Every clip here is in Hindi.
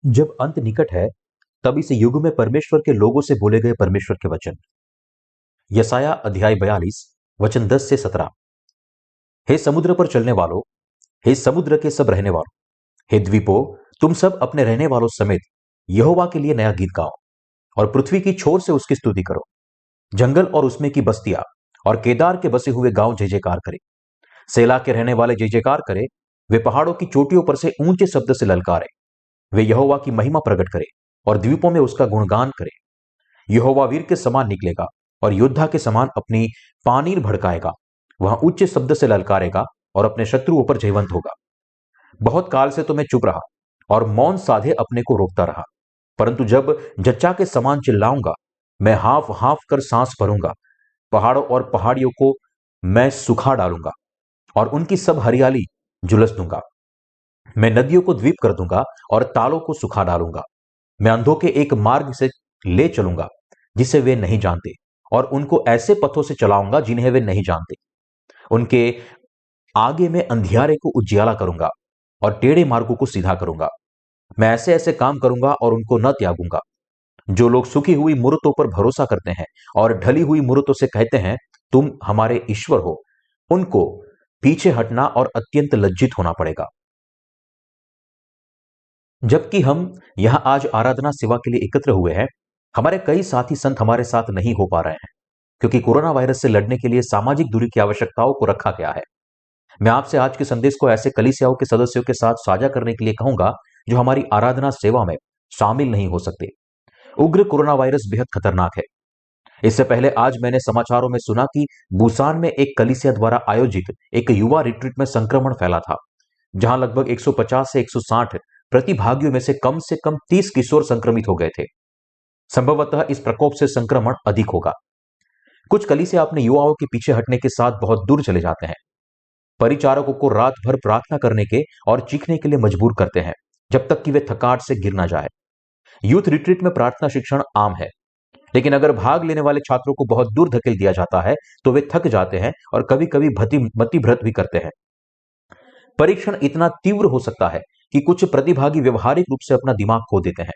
जब अंत निकट है, तब इस युग में परमेश्वर के लोगों से बोले गए परमेश्वर के वचन। यसाया अध्याय 42 वचन 10 से 17। हे समुद्र पर चलने वालों, हे समुद्र के सब रहने वालों, हे द्वीपों, तुम सब अपने रहने वालों समेत यहोवा के लिए नया गीत गाओ और पृथ्वी की छोर से उसकी स्तुति करो। जंगल और उसमें की बस्तियां और केदार के बसे हुए गांव जय जयकार करे। सेला के रहने वाले जय जयकार करे। वे पहाड़ों की चोटियों पर से ऊंचे शब्द से ललकारे। वे यहोवा की महिमा प्रकट करे और द्वीपों में उसका गुणगान करे। यहोवा वीर के समान निकलेगा और योद्धा के समान अपनी पानीर भड़काएगा। वह उच्च शब्द से ललकारेगा और अपने शत्रुओं पर जयवंत होगा। बहुत काल से तो मैं चुप रहा और मौन साधे अपने को रोकता रहा, परंतु जब जच्चा के समान चिल्लाऊंगा, मैं हाफ हाफ कर सांस भरूंगा। पहाड़ों और पहाड़ियों को मैं सुखा डालूंगा और उनकी सब हरियाली झुलस दूंगा। मैं नदियों को द्वीप कर दूंगा और तालों को सुखा डालूंगा। मैं अंधों के एक मार्ग से ले चलूंगा जिसे वे नहीं जानते, और उनको ऐसे पथों से चलाऊंगा जिन्हें वे नहीं जानते। उनके आगे मैं अंधियारे को उजियाला करूंगा और टेढ़े मार्गों को सीधा करूंगा। मैं ऐसे ऐसे काम करूंगा और उनको न त्यागूंगा। जो लोग सूखी हुई मूर्तों पर भरोसा करते हैं और ढली हुई मूर्तों से कहते हैं, तुम हमारे ईश्वर हो, उनको पीछे हटना और अत्यंत लज्जित होना पड़ेगा। जबकि हम यहां आज आराधना सेवा के लिए एकत्र हुए हैं, हमारे कई साथी संत हमारे साथ नहीं हो पा रहे हैं, क्योंकि कोरोना वायरस से लड़ने के लिए सामाजिक दूरी की आवश्यकताओं को रखा गया है। मैं आपसे आज के संदेश को ऐसे कलीसियाओं के सदस्यों के साथ साझा करने के लिए कहूंगा जो हमारी आराधना सेवा में शामिल नहीं हो सकते। उग्र कोरोना वायरस बेहद खतरनाक है। इससे पहले आज मैंने समाचारों में सुना कि बुसान में एक कलीसिया द्वारा आयोजित एक युवा रिट्रीट में संक्रमण फैला था, जहां लगभग 150 से 160 प्रतिभागियों में से कम 30 किशोर संक्रमित हो गए थे। संभवतः इस प्रकोप से संक्रमण अधिक होगा। कुछ कलीसिया अपने युवाओं के पीछे हटने के साथ बहुत दूर चले जाते हैं। परिचारकों को रात भर प्रार्थना करने के और चीखने के लिए मजबूर करते हैं, जब तक कि वे थकाट से गिर ना जाए। यूथ रिट्रीट में प्रार्थना शिक्षण आम है, लेकिन अगर भाग लेने वाले छात्रों को बहुत दूर धकेल दिया जाता है तो वे थक जाते हैं और कभी कभी मतिभ्रत भी करते हैं। परीक्षण इतना तीव्र हो सकता है कि कुछ प्रतिभागी व्यवहारिक रूप से अपना दिमाग खो देते हैं,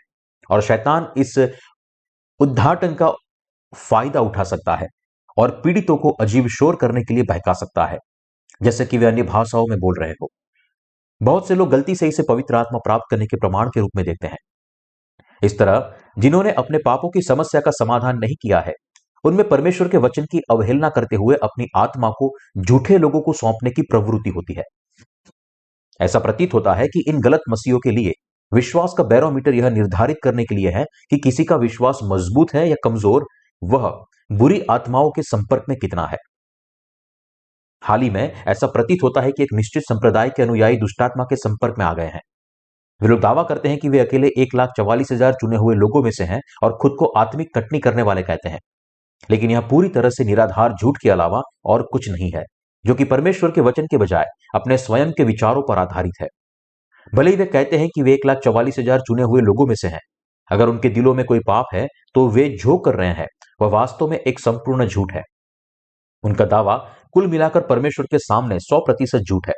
और शैतान इस उद्घाटन का फायदा उठा सकता है और पीड़ितों को अजीब शोर करने के लिए बहका सकता है, जैसे कि वे अन्य भाषाओं में बोल रहे हो। बहुत से लोग गलती से इसे पवित्र आत्मा प्राप्त करने के प्रमाण के रूप में देखते हैं। इस तरह जिन्होंने अपने पापों की समस्या का समाधान नहीं किया है, उनमें परमेश्वर के वचन की अवहेलना करते हुए अपनी आत्मा को झूठे लोगों को सौंपने की प्रवृत्ति होती है। ऐसा प्रतीत होता है कि इन गलत मसीहों के लिए विश्वास का बैरोमीटर यह निर्धारित करने के लिए है कि किसी का विश्वास मजबूत है या कमजोर, वह बुरी आत्माओं के संपर्क में कितना है। हाल ही में ऐसा प्रतीत होता है कि एक निश्चित संप्रदाय के अनुयायी दुष्टात्मा के संपर्क में आ गए हैं। वे लोग दावा करते हैं कि वे अकेले 1,44,000 चुने हुए लोगों में से हैं और खुद को आत्मिक कटनी करने वाले कहते हैं, लेकिन यह पूरी तरह से निराधार झूठ के अलावा और कुछ नहीं है, जो कि परमेश्वर के वचन के बजाय अपने स्वयं के विचारों पर आधारित है। भले ही वे कहते हैं कि वे 1,44,000 चुने हुए लोगों में से हैं, अगर उनके दिलों में कोई पाप है तो वे जो कर रहे हैं वह वास्तव में एक संपूर्ण झूठ है। उनका दावा कुल मिलाकर परमेश्वर के सामने 100% झूठ है।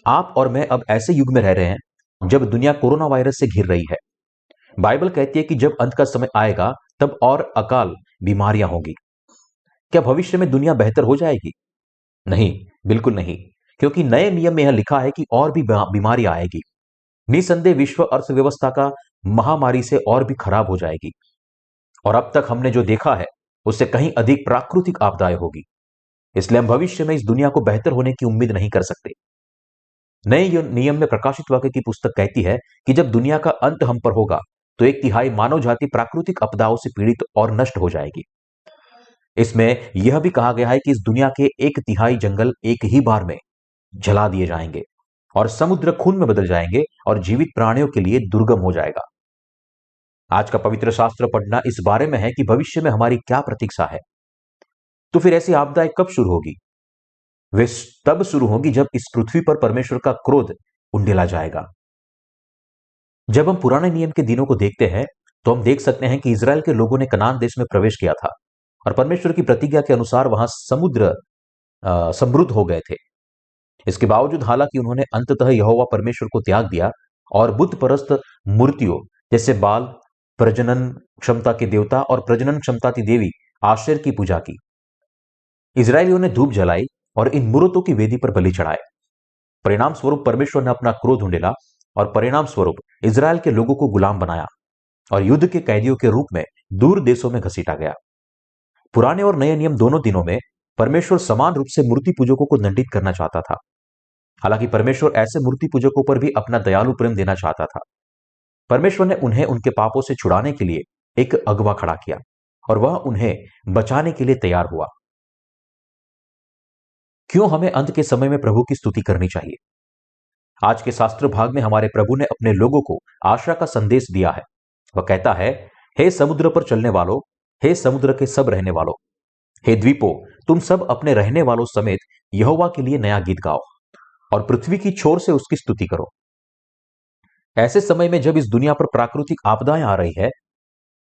आप और मैं अब ऐसे युग में रह रहे हैं जब दुनिया कोरोना वायरस से घिर रही है। बाइबल कहती है कि जब अंत का समय आएगा तब और अकाल बीमारियां होंगी। क्या भविष्य में दुनिया बेहतर हो जाएगी? नहीं, बिल्कुल नहीं, क्योंकि नए नियम में यह लिखा है कि और भी बीमारी आएगी। निसंदेह विश्व अर्थव्यवस्था का महामारी से और भी खराब हो जाएगी, और अब तक हमने जो देखा है उससे कहीं अधिक प्राकृतिक आपदाएं होगी। इसलिए हम भविष्य में इस दुनिया को बेहतर होने की उम्मीद नहीं कर सकते। नए नियम में प्रकाशित वाक्य की पुस्तक कहती है कि जब दुनिया का अंत हम पर होगा तो 1/3 मानव जाति प्राकृतिक आपदाओं से पीड़ित और नष्ट हो जाएगी। इसमें यह भी कहा गया है कि इस दुनिया के 1/3 जंगल एक ही बार में जला दिए जाएंगे और समुद्र खून में बदल जाएंगे और जीवित प्राणियों के लिए दुर्गम हो जाएगा। आज का पवित्र शास्त्र पढ़ना इस बारे में है कि भविष्य में हमारी क्या प्रतीक्षा है। तो फिर ऐसी आपदाएं कब शुरू होगी? वे तब शुरू होगी जब इस पृथ्वी पर परमेश्वर का क्रोध उंडेला जाएगा। जब हम पुराने नियम के दिनों को देखते हैं तो हम देख सकते हैं कि इजराइल के लोगों ने कनान देश में प्रवेश किया था और परमेश्वर की प्रतिज्ञा के अनुसार वहां समुद्र समृद्ध हो गए थे। इसके बावजूद हालांकि उन्होंने अंततः यहोवा परमेश्वर को त्याग दिया और बुत परस्त मूर्तियों जैसे बाल, प्रजनन क्षमता के देवता और प्रजनन क्षमता की देवी आशेर की पूजा की। इजरायलियों ने धूप जलाई और इन मूर्तों की वेदी पर बलि चढ़ाए। परिणाम स्वरूप परमेश्वर ने अपना क्रोध उंडेला और परिणाम स्वरूप इजराइल के लोगों को गुलाम बनाया और युद्ध के कैदियों के रूप में दूर देशों में घसीटा गया। पुराने और नए नियम दोनों दिनों में परमेश्वर समान रूप से मूर्ति पूजकों को दंडित करना चाहता था। हालांकि परमेश्वर ऐसे मूर्ति पूजकों पर भी अपना दयालु प्रेम देना चाहता था। परमेश्वर ने उन्हें उनके पापों से छुड़ाने के लिए एक अगवा खड़ा किया और वह उन्हें बचाने के लिए तैयार हुआ। क्यों हमें अंत के समय में प्रभु की स्तुति करनी चाहिए? आज के शास्त्र भाग में हमारे प्रभु ने अपने लोगों को आशा का संदेश दिया है। वह कहता है, हे समुद्र पर चलने वालों, हे समुद्र के सब रहने वालों, हे द्वीपों, तुम सब अपने रहने वालों समेत यहोवा के लिए नया गीत गाओ और पृथ्वी की छोर से उसकी स्तुति करो। ऐसे समय में जब इस दुनिया पर प्राकृतिक आपदाएं आ रही है,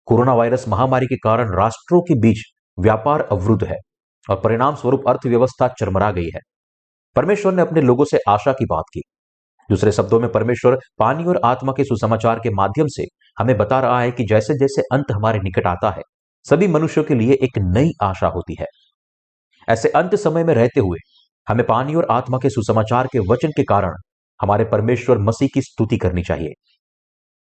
कोरोना वायरस महामारी के कारण राष्ट्रों के बीच व्यापार अवरुद्ध है और परिणाम स्वरूप अर्थव्यवस्था चरमरा गई है, परमेश्वर ने अपने लोगों से आशा की बात की। दूसरे शब्दों में परमेश्वर पानी और आत्मा के सुसमाचार के माध्यम से हमें बता रहा है कि जैसे जैसे अंत हमारे निकट आता है, सभी मनुष्यों के लिए एक नई आशा होती है। ऐसे अंत समय में रहते हुए हमें पानी और आत्मा के सुसमाचार के वचन के कारण हमारे परमेश्वर मसीह की स्तुति करनी चाहिए।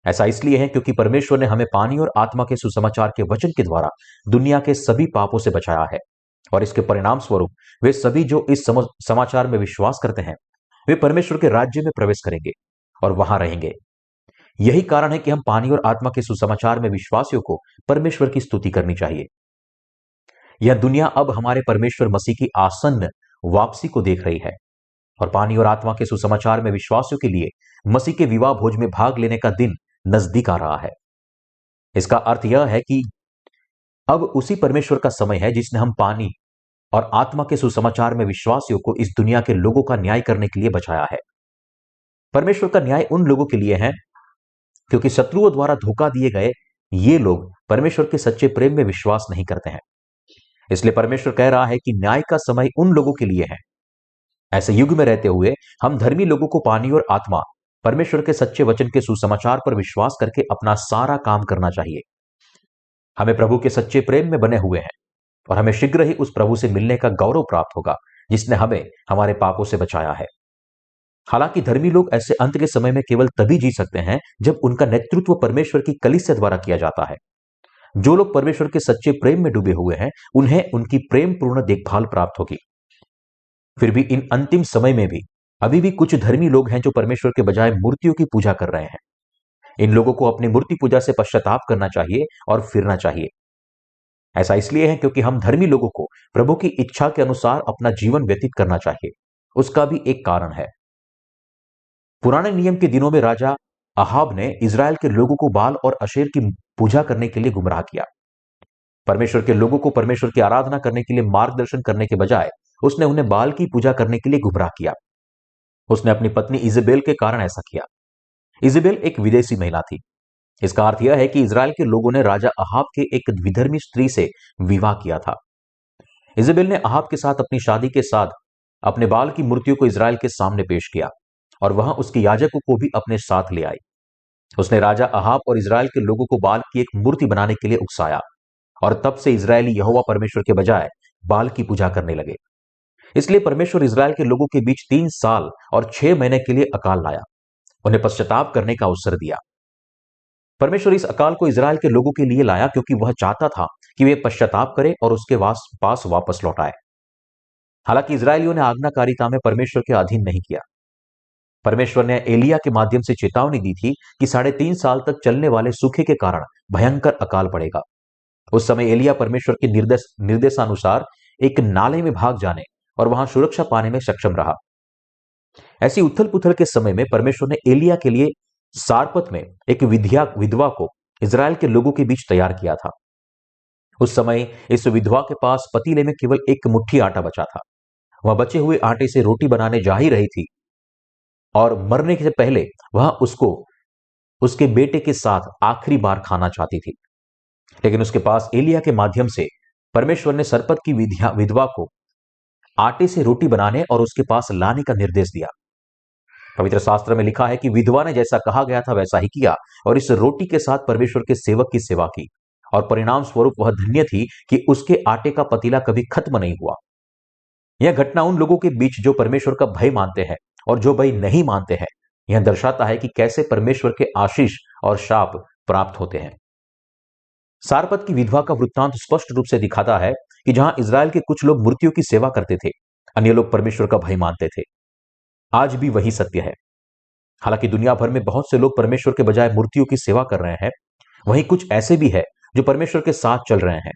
ऐसा इसलिए है क्योंकि परमेश्वर ने हमें पानी और आत्मा के सुसमाचार के वचन के द्वारा दुनिया के सभी पापों से बचाया है और इसके परिणाम स्वरूप वे सभी जो इस समाचार में विश्वास करते हैं, वे परमेश्वर के राज्य में प्रवेश करेंगे और वहां रहेंगे। यही कारण है कि हम पानी और आत्मा के सुसमाचार में विश्वासियों को परमेश्वर की स्तुति करनी चाहिए। यह दुनिया अब हमारे परमेश्वर मसीह की आसन्न वापसी को देख रही है और पानी और आत्मा के सुसमाचार में विश्वासियों के लिए मसीह के विवाह भोज में भाग लेने का दिन नजदीक आ रहा है। इसका अर्थ यह है कि अब उसी परमेश्वर का समय है जिसने हम पानी और आत्मा के सुसमाचार में विश्वासियों को इस दुनिया के लोगों का न्याय करने के लिए बचाया है। परमेश्वर का न्याय उन लोगों के लिए है क्योंकि शत्रुओं द्वारा धोखा दिए गए ये लोग परमेश्वर के सच्चे प्रेम में विश्वास नहीं करते हैं। इसलिए परमेश्वर कह रहा है कि न्याय का समय उन लोगों के लिए है। ऐसे युग में रहते हुए हम धर्मी लोगों को पानी और आत्मा परमेश्वर के सच्चे वचन के सुसमाचार पर विश्वास करके अपना सारा काम करना चाहिए। हमें प्रभु के सच्चे प्रेम में बने हुए हैं और हमें शीघ्र ही उस प्रभु से मिलने का गौरव प्राप्त होगा जिसने हमें हमारे पापों से बचाया है। हालांकि धर्मी लोग ऐसे अंत के समय में केवल तभी जी सकते हैं जब उनका नेतृत्व परमेश्वर की कलीसिया द्वारा किया जाता है। जो लोग परमेश्वर के सच्चे प्रेम में डूबे हुए हैं, उन्हें उनकी प्रेम पूर्ण देखभाल प्राप्त होगी। फिर भी इन अंतिम समय में भी अभी भी कुछ धर्मी लोग हैं जो परमेश्वर के बजाय मूर्तियों की पूजा कर रहे हैं। इन लोगों को अपनी मूर्ति पूजा से पश्चाताप करना चाहिए और फिरना चाहिए। ऐसा इसलिए है क्योंकि हम धर्मी लोगों को प्रभु की इच्छा के अनुसार अपना जीवन व्यतीत करना चाहिए। उसका भी एक कारण है। पुराने नियम के दिनों में राजा अहाब ने इजराइल के लोगों को बाल और अशेर की पूजा करने के लिए गुमराह किया। परमेश्वर के लोगों को परमेश्वर की आराधना करने के लिए मार्गदर्शन करने के बजाय उसने उन्हें बाल की पूजा करने के लिए गुमराह किया। उसने अपनी पत्नी इजेबेल के कारण ऐसा किया। इजेबेल एक विदेशी महिला थी। इसका अर्थ यह है कि इजराइल के लोगों ने राजा अहाब के एक विधर्मी स्त्री से विवाह किया था। इजेबेल ने अहाब के साथ अपनी शादी के साथ अपने बाल की मूर्तियों को इजराइल के सामने पेश किया और वहां उसके याजकों को भी अपने साथ ले आई। उसने राजा अहाब और इजराइल के लोगों को बाल की एक मूर्ति बनाने के लिए उकसाया और तब से इजरायली यहोवा परमेश्वर के बजाय बाल की पूजा करने लगे। इसलिए परमेश्वर इजराइल के लोगों के बीच 3 साल और 6 महीने के लिए अकाल लाया, उन्हें पश्चाताप करने का अवसर दिया। परमेश्वर इस अकाल को इजराइल के लोगों के लिए लाया क्योंकि वह चाहता था कि वे पश्चाताप करें और उसके पास वापस लौट आए। हालांकि इजरायलियों ने आज्ञाकारिता में परमेश्वर के अधीन नहीं किया। परमेश्वर ने एलिया के माध्यम से चेतावनी दी थी कि 3.5 साल तक चलने वाले सूखे के कारण भयंकर अकाल पड़ेगा। उस समय एलिया परमेश्वर के निर्देशानुसार एक नाले में भाग जाने और वहां सुरक्षा पाने में सक्षम रहा। ऐसी उथल पुथल के समय में परमेश्वर ने एलिया के लिए सारपत में एक विधवा को इजराइल के लोगों के बीच तैयार किया था। उस समय इस विधवा के पास पतीले में केवल एक मुट्ठी आटा बचा था। वह बचे हुए आटे से रोटी बनाने जा ही रही थी और मरने से पहले वह उसको उसके बेटे के साथ आखिरी बार खाना चाहती थी। लेकिन उसके पास एलिया के माध्यम से परमेश्वर ने सरपत की विधवा को आटे से रोटी बनाने और उसके पास लाने का निर्देश दिया। पवित्र शास्त्र में लिखा है कि विधवा ने जैसा कहा गया था वैसा ही किया और इस रोटी के साथ परमेश्वर के सेवक की सेवा की, और परिणाम स्वरूप वह धन्य थी कि उसके आटे का पतीला कभी खत्म नहीं हुआ। यह घटना उन लोगों के बीच जो परमेश्वर का भय मानते हैं और जो भय नहीं मानते हैं, यह दर्शाता है कि कैसे परमेश्वर के आशीष और शाप प्राप्त होते हैं। सारपत की विधवा का वृत्तांत स्पष्ट रूप से दिखाता है कि जहां इजराइल के कुछ लोग मूर्तियों की सेवा करते थे, अन्य लोग परमेश्वर का भय मानते थे। आज भी वही सत्य है। हालांकि दुनिया भर में बहुत से लोग परमेश्वर के बजाय मूर्तियों की सेवा कर रहे हैं, वहीं कुछ ऐसे भी है जो परमेश्वर के साथ चल रहे हैं।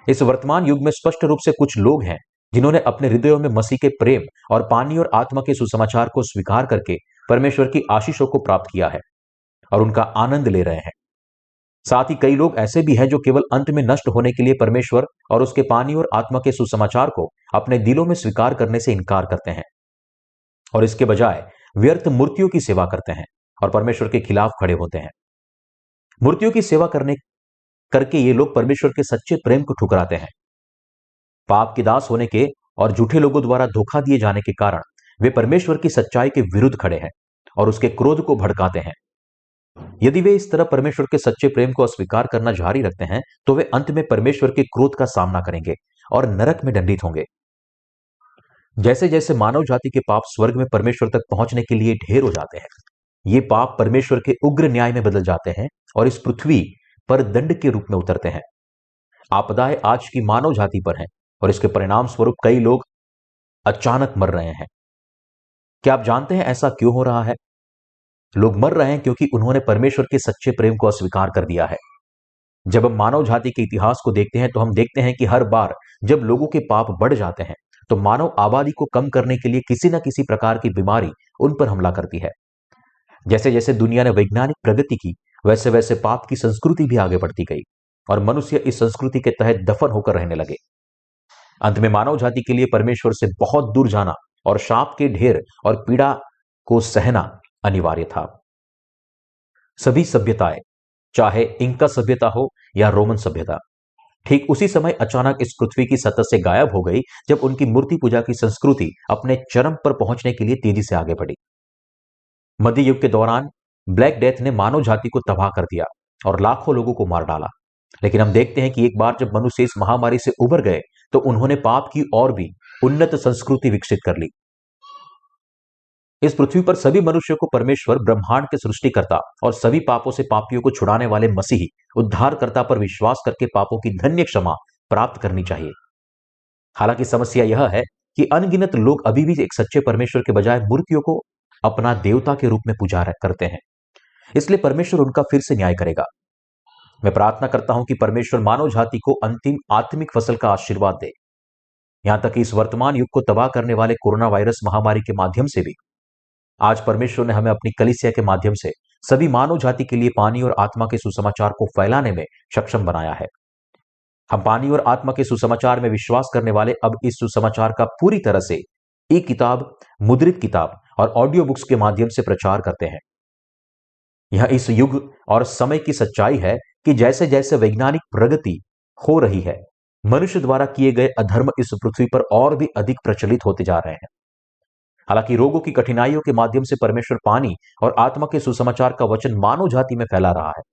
इस वर्तमान युग में स्पष्ट रूप से कुछ लोग हैं जिन्होंने अपने हृदयों में मसीह के प्रेम और पानी और आत्मा के सुसमाचार को स्वीकार करके परमेश्वर की आशीषों को प्राप्त किया है और उनका आनंद ले रहे हैं। साथ ही कई लोग ऐसे भी हैं जो केवल अंत में नष्ट होने के लिए परमेश्वर और उसके पानी और आत्मा के सुसमाचार को अपने दिलों में स्वीकार करने से इनकार करते हैं और इसके बजाय व्यर्थ मूर्तियों की सेवा करते हैं और परमेश्वर के खिलाफ खड़े होते हैं। मूर्तियों की सेवा करके ये लोग परमेश्वर के सच्चे प्रेम को ठुकराते हैं। पाप के दास होने के और झूठे लोगों द्वारा धोखा दिए जाने के कारण वे परमेश्वर की सच्चाई के विरुद्ध खड़े हैं और उसके क्रोध को भड़काते हैं। यदि वे इस तरह परमेश्वर के सच्चे प्रेम को अस्वीकार करना जारी रखते हैं तो वे अंत में परमेश्वर के क्रोध का सामना करेंगे और नरक में दंडित होंगे। जैसे जैसे मानव जाति के पाप स्वर्ग में परमेश्वर तक पहुंचने के लिए ढेर हो जाते हैं, ये पाप परमेश्वर के उग्र न्याय में बदल जाते हैं और इस पृथ्वी पर दंड के रूप में उतरते हैं। आपदाएं आज की मानव जाति पर हैं और इसके परिणाम स्वरूप कई लोग अचानक मर रहे हैं। क्या आप जानते हैं ऐसा क्यों हो रहा है? लोग मर रहे हैं क्योंकि उन्होंने परमेश्वर के सच्चे प्रेम को अस्वीकार कर दिया है। जब हम मानव जाति के इतिहास को देखते हैं तो हम देखते हैं कि हर बार जब लोगों के पाप बढ़ जाते हैं तो मानव आबादी को कम करने के लिए किसी न किसी प्रकार की बीमारी उन पर हमला करती है। जैसे जैसे दुनिया ने वैज्ञानिक प्रगति की, वैसे वैसे पाप की संस्कृति भी आगे बढ़ती गई और मनुष्य इस संस्कृति के तहत दफन होकर रहने लगे। अंत में मानव जाति के लिए परमेश्वर से बहुत दूर जाना और शाप के ढेर और पीड़ा को सहना अनिवार्य था। सभी सभ्यताएं, चाहे इंका सभ्यता हो या रोमन सभ्यता, ठीक उसी समय अचानक इस पृथ्वी की सतह से गायब हो गई जब उनकी मूर्ति पूजा की संस्कृति अपने चरम पर पहुंचने के लिए तेजी से आगे बढ़ी। मध्य युग के दौरान ब्लैक डेथ ने मानव जाति को तबाह कर दिया और लाखों लोगों को मार डाला। लेकिन हम देखते हैं कि एक बार जब मनुष्य इस महामारी से उबर गए तो उन्होंने पाप की और भी उन्नत संस्कृति विकसित कर ली। इस पृथ्वी पर सभी मनुष्यों को परमेश्वर ब्रह्मांड के सृष्टिकर्ता और सभी पापों से पापियों को छुड़ाने वाले मसीही उद्धारकर्ता पर विश्वास करके पापों की धन्य क्षमा प्राप्त करनी चाहिए। हालांकि समस्या यह है कि अनगिनत लोग अभी भी एक सच्चे परमेश्वर के बजाय मूर्तियों को अपना देवता के रूप में पूजा करते हैं, इसलिए परमेश्वर उनका फिर से न्याय करेगा। मैं प्रार्थना करता हूं कि परमेश्वर मानव जाति को अंतिम आत्मिक फसल का आशीर्वाद दे। यहां तक कि इस वर्तमान युग को तबाह करने वाले कोरोना वायरस महामारी के माध्यम से भी आज परमेश्वर ने हमें अपनी कलीसिया के माध्यम से सभी मानव जाति के लिए पानी और आत्मा के सुसमाचार को फैलाने में सक्षम बनाया है। हम पानी और आत्मा के सुसमाचार में विश्वास करने वाले अब इस सुसमाचार का पूरी तरह से ई किताब, मुद्रित किताब और ऑडियो बुक्स के माध्यम से प्रचार करते हैं। यह इस युग और समय की सच्चाई है कि जैसे जैसे वैज्ञानिक प्रगति हो रही है, मनुष्य द्वारा किए गए अधर्म इस पृथ्वी पर और भी अधिक प्रचलित होते जा रहे हैं। हालांकि रोगों की कठिनाइयों के माध्यम से परमेश्वर पानी और आत्मा के सुसमाचार का वचन मानव जाति में फैला रहा है।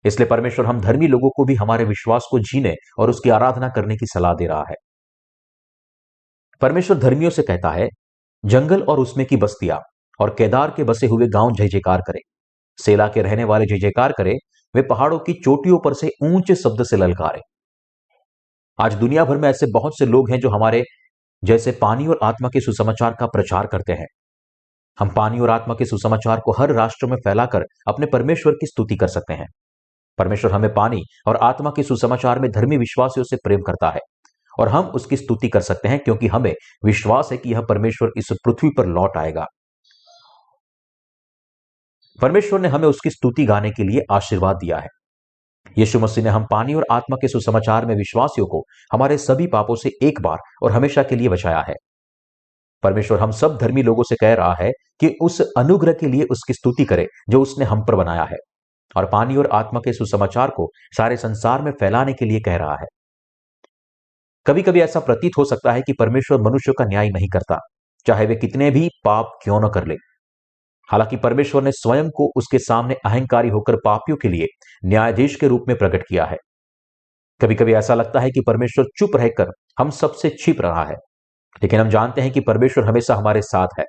इसलिए परमेश्वर हम धर्मी लोगों को भी हमारे विश्वास को जीने और उसकी आराधना करने की सलाह दे रहा है। परमेश्वर धर्मियों से कहता है, जंगल और उसमें की बस्तियां और केदार के बसे हुए गांव जय जयकार करे, सेला के रहने वाले जय जयकार करे, वे पहाड़ों की चोटियों पर से ऊंचे शब्द से ललकारे। आज दुनिया भर में ऐसे बहुत से लोग हैं जो हमारे जैसे पानी और आत्मा के सुसमाचार का प्रचार करते हैं। हम पानी और आत्मा के सुसमाचार को हर राष्ट्र में फैलाकर अपने परमेश्वर की स्तुति कर सकते हैं। परमेश्वर हमें पानी और आत्मा के सुसमाचार में धर्मी विश्वासियों से प्रेम करता है और हम उसकी स्तुति कर सकते हैं क्योंकि हमें विश्वास है कि यह परमेश्वर इस पृथ्वी पर लौट आएगा। परमेश्वर ने हमें उसकी स्तुति गाने के लिए आशीर्वाद दिया है। यीशु मसीह ने हम पानी और आत्मा के सुसमाचार में विश्वासियों को हमारे सभी पापों से एक बार और हमेशा के लिए बचाया है। परमेश्वर हम सब धर्मी लोगों से कह रहा है कि उस अनुग्रह के लिए उसकी स्तुति करें जो उसने हम पर बनाया है और पानी और आत्मा के सुसमाचार को सारे संसार में फैलाने के लिए कह रहा है। कभी कभी ऐसा प्रतीत हो सकता है कि परमेश्वर मनुष्यों का न्याय नहीं करता, चाहे वे कितने भी पाप क्यों न कर ले। हालांकि परमेश्वर ने स्वयं को उसके सामने अहंकारी होकर पापियों के लिए न्यायाधीश के रूप में प्रकट किया है। कभी कभी ऐसा लगता है कि परमेश्वर चुप रहकर हम सबसे छिप रहा है, लेकिन हम जानते हैं कि परमेश्वर हमेशा हमारे साथ है,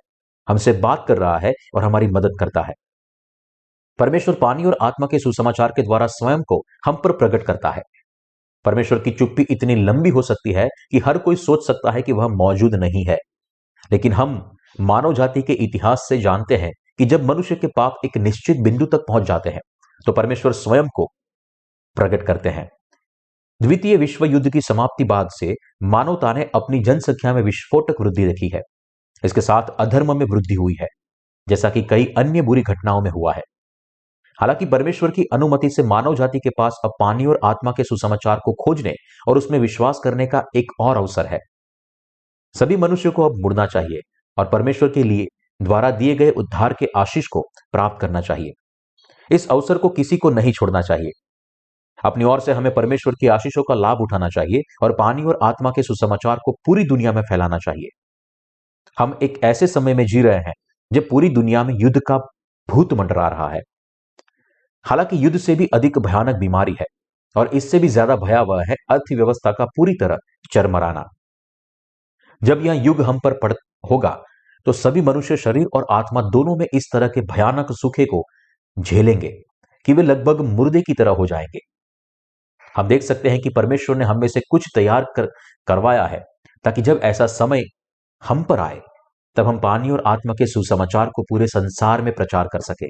हमसे बात कर रहा है और हमारी मदद करता है। परमेश्वर पानी और आत्मा के सुसमाचार के द्वारा स्वयं को हम पर प्रकट करता है। परमेश्वर की चुप्पी इतनी लंबी हो सकती है कि हर कोई सोच सकता है कि वह मौजूद नहीं है, लेकिन हम मानव जाति के इतिहास से जानते हैं कि जब मनुष्य के पाप एक निश्चित बिंदु तक पहुंच जाते हैं तो परमेश्वर स्वयं को प्रकट करते हैं। द्वितीय विश्व युद्ध की समाप्ति बाद से मानवता ने अपनी जनसंख्या में विस्फोटक वृद्धि देखी है। इसके साथ अधर्म में वृद्धि हुई है, जैसा कि कई अन्य बुरी घटनाओं में हुआ है। हालांकि परमेश्वर की अनुमति से मानव जाति के पास अब पानी और आत्मा के सुसमाचार को खोजने और उसमें विश्वास करने का एक और अवसर है। सभी मनुष्यों को अब मुड़ना चाहिए और परमेश्वर के लिए द्वारा दिए गए उद्धार के आशीष को प्राप्त करना चाहिए। इस अवसर को किसी को नहीं छोड़ना चाहिए। अपनी ओर से हमें परमेश्वर की आशीषों का लाभ उठाना चाहिए और पानी और आत्मा के सुसमाचार को पूरी दुनिया में फैलाना चाहिए। हम एक ऐसे समय में जी रहे हैं जब पूरी दुनिया में युद्ध का भूत मंडरा रहा है। हालांकि युद्ध से भी अधिक भयानक बीमारी है और इससे भी ज्यादा भयावह है अर्थव्यवस्था का पूरी तरह चरमराना। जब यह युग हम पर पड़ होगा तो सभी मनुष्य शरीर और आत्मा दोनों में इस तरह के भयानक सूखे को झेलेंगे कि वे लगभग मुर्दे की तरह हो जाएंगे। हम देख सकते हैं कि परमेश्वर ने हम में से कुछ तैयार करवाया है ताकि जब ऐसा समय हम पर आए तब हम पानी और आत्मा के सुसमाचार को पूरे संसार में प्रचार कर सके।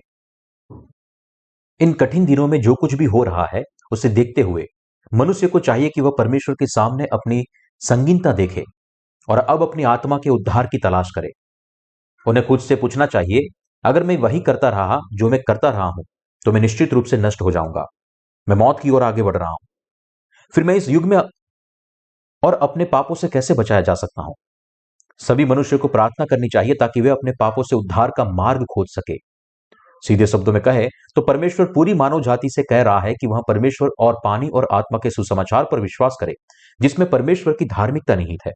इन कठिन दिनों में जो कुछ भी हो रहा है उसे देखते हुए मनुष्य को चाहिए कि वह परमेश्वर के सामने अपनी संगीनता देखे और अब अपनी आत्मा के उद्धार की तलाश करे। उन्हें खुद से पूछना चाहिए, अगर मैं वही करता रहा जो मैं करता रहा हूं तो मैं निश्चित रूप से नष्ट हो जाऊंगा। मैं मौत की ओर आगे बढ़ रहा हूं। फिर मैं इस युग में और अपने पापों से कैसे बचाया जा सकता हूं? सभी मनुष्य को प्रार्थना करनी चाहिए ताकि वे अपने पापों से उद्धार का मार्ग खोज सके। सीधे शब्दों में कहे तो परमेश्वर पूरी मानव जाति से कह रहा है कि वह परमेश्वर और पानी और आत्मा के सुसमाचार पर विश्वास करे जिसमें परमेश्वर की धार्मिकता निहित है।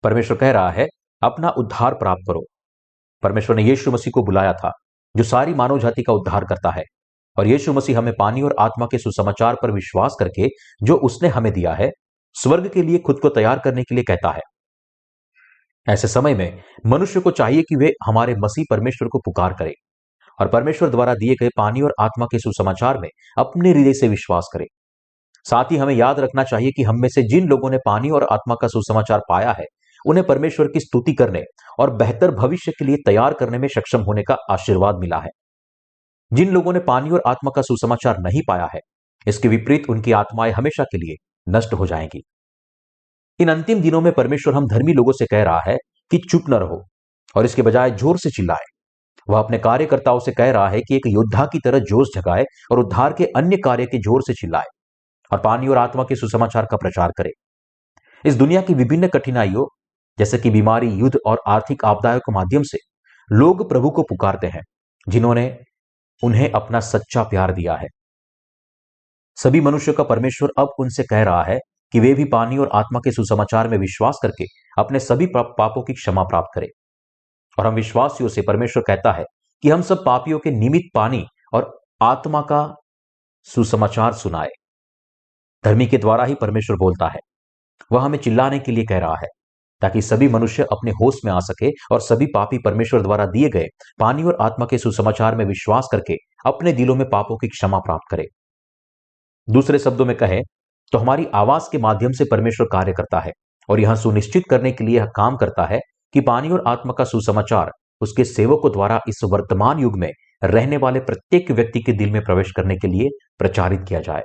परमेश्वर कह रहा है, अपना उद्धार प्राप्त करो। परमेश्वर ने यीशु मसीह को बुलाया था जो सारी मानव जाति का उद्धार करता है, और यीशु मसीह हमें पानी और आत्मा के सुसमाचार पर विश्वास करके जो उसने हमें दिया है स्वर्ग के लिए खुद को तैयार करने के लिए कहता है। ऐसे समय में मनुष्य को चाहिए कि वे हमारे मसीह परमेश्वर को पुकार करें और परमेश्वर द्वारा दिए गए पानी और आत्मा के सुसमाचार में अपने हृदय से विश्वास करें। साथ ही हमें याद रखना चाहिए कि हम में से जिन लोगों ने पानी और आत्मा का सुसमाचार पाया है उन्हें परमेश्वर की स्तुति करने और बेहतर भविष्य के लिए तैयार करने में सक्षम होने का आशीर्वाद मिला है। जिन लोगों ने पानी और आत्मा का सुसमाचार नहीं पाया है, इसके विपरीत उनकी आत्माएं हमेशा के लिए नष्ट हो जाएंगी। इन अंतिम दिनों में परमेश्वर हम धर्मी लोगों से कह रहा है कि चुप न रहो और इसके बजाय जोर से चिल्लाए। वह अपने कार्यकर्ताओं से कह रहा है कि एक योद्धा की तरह जोश जगाए और उद्धार के अन्य कार्य के जोर से चिल्लाए और पानी और आत्मा के सुसमाचार का प्रचार करे। इस दुनिया की विभिन्न कठिनाइयों जैसे कि बीमारी, युद्ध और आर्थिक आपदाओं के माध्यम से लोग प्रभु को पुकारते हैं जिन्होंने उन्हें अपना सच्चा प्यार दिया है। सभी मनुष्यों का परमेश्वर अब उनसे कह रहा है कि वे भी पानी और आत्मा के सुसमाचार में विश्वास करके अपने सभी पापों की क्षमा प्राप्त करें। और हम विश्वासियों से परमेश्वर कहता है कि हम सब पापियों के निमित्त पानी और आत्मा का सुसमाचार सुनाए। धर्मी के द्वारा ही परमेश्वर बोलता है। वह हमें चिल्लाने के लिए कह रहा है ताकि सभी मनुष्य अपने होश में आ सके और सभी पापी परमेश्वर द्वारा दिए गए पानी और आत्मा के सुसमाचार में विश्वास करके अपने दिलों में पापों की क्षमा प्राप्त करें। दूसरे शब्दों में कहें तो हमारी आवाज के माध्यम से परमेश्वर कार्य करता है और यह सुनिश्चित करने के लिए यह काम करता है कि पानी और आत्मा का सुसमाचार उसके सेवकों द्वारा इस वर्तमान युग में रहने वाले प्रत्येक व्यक्ति के दिल में प्रवेश करने के लिए प्रचारित किया जाए।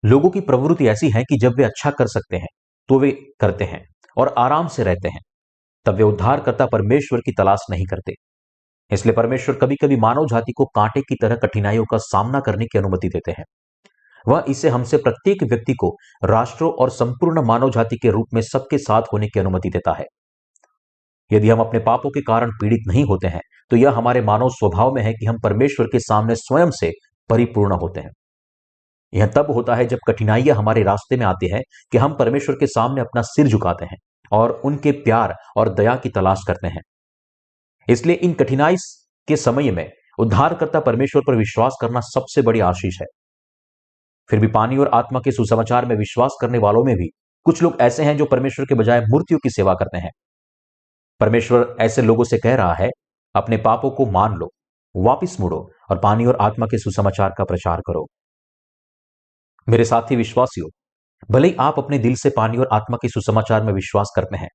लोगों की प्रवृत्ति ऐसी है कि जब वे अच्छा कर सकते हैं तो वे करते हैं और आराम से रहते हैं, तब वे उद्धारकर्ता परमेश्वर की तलाश नहीं करते। इसलिए परमेश्वर कभी कभी मानव जाति को कांटे की तरह कठिनाइयों का सामना करने की अनुमति देते हैं। वह इसे हमसे प्रत्येक व्यक्ति को राष्ट्रों और संपूर्ण मानव जाति के रूप में सबके साथ होने की अनुमति देता है। यदि हम अपने पापों के कारण पीड़ित नहीं होते हैं तो यह हमारे मानव स्वभाव में है कि हम परमेश्वर के सामने स्वयं से परिपूर्ण होते हैं। यह तब होता है जब कठिनाइयां हमारे रास्ते में आती हैं कि हम परमेश्वर के सामने अपना सिर झुकाते हैं और उनके प्यार और दया की तलाश करते हैं। इसलिए इन कठिनाई के समय में उद्धारकर्ता परमेश्वर पर विश्वास करना सबसे बड़ी आशीष है। फिर भी पानी और आत्मा के सुसमाचार में विश्वास करने वालों में भी कुछ लोग ऐसे हैं जो परमेश्वर के बजाय मूर्तियों की सेवा करते हैं। परमेश्वर ऐसे लोगों से कह रहा है, अपने पापों को मान लो, वापिस मुड़ो और पानी और आत्मा के सुसमाचार का प्रचार करो। मेरे साथी विश्वासियों, भले ही आप अपने दिल से पानी और आत्मा के सुसमाचार में विश्वास करते हैं,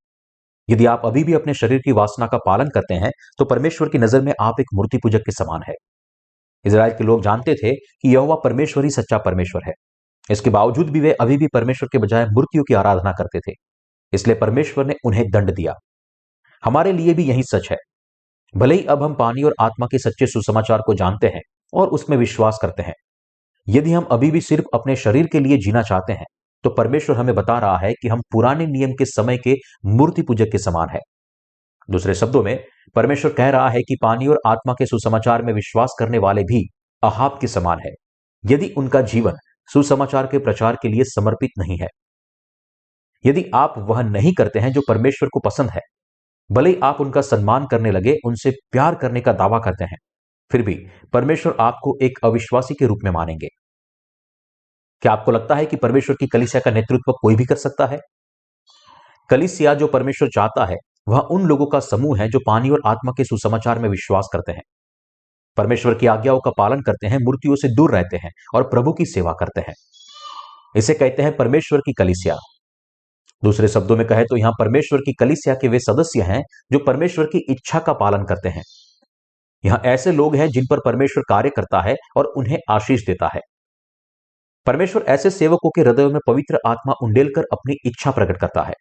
यदि आप अभी भी अपने शरीर की वासना का पालन करते हैं तो परमेश्वर की नजर में आप एक मूर्ति पूजक के समान है। इजराइल के लोग जानते थे कि यहोवा परमेश्वर ही सच्चा परमेश्वर है। इसके बावजूद भी वे अभी भी परमेश्वर के बजाय मूर्तियों की आराधना करते थे। इसलिए परमेश्वर ने उन्हें दंड दिया। हमारे लिए भी यही सच है। भले ही अब हम पानी और आत्मा के सच्चे सुसमाचार को जानते हैं और उसमें विश्वास करते हैं, यदि हम अभी भी सिर्फ अपने शरीर के लिए जीना चाहते हैं तो परमेश्वर हमें बता रहा है कि हम पुराने नियम के समय के मूर्ति पूजक के समान है। दूसरे शब्दों में परमेश्वर कह रहा है कि पानी और आत्मा के सुसमाचार में विश्वास करने वाले भी अहाब के समान है, यदि उनका जीवन सुसमाचार के प्रचार के लिए समर्पित नहीं है। यदि आप वह नहीं करते हैं जो परमेश्वर को पसंद है, भले ही आप उनका सम्मान करने लगे, उनसे प्यार करने का दावा करते हैं, फिर भी परमेश्वर आपको एक अविश्वासी के रूप में मानेंगे। क्या आपको लगता है कि परमेश्वर की कलीसिया का नेतृत्व कोई भी कर सकता है? कलीसिया जो परमेश्वर चाहता है वह उन लोगों का समूह है जो पानी और आत्मा के सुसमाचार में विश्वास करते हैं, परमेश्वर की आज्ञाओं का पालन करते हैं, मूर्तियों से दूर रहते हैं और प्रभु की सेवा करते हैं। इसे कहते हैं परमेश्वर की कलीसिया। दूसरे शब्दों में कहे तो यहां परमेश्वर की कलीसिया के वे सदस्य हैं जो परमेश्वर की इच्छा का पालन करते हैं। यहां ऐसे लोग हैं जिन पर परमेश्वर कार्य करता है और उन्हें आशीष देता है। परमेश्वर ऐसे सेवकों के हृदयों में पवित्र आत्मा उंडेलकर अपनी इच्छा प्रकट करता है,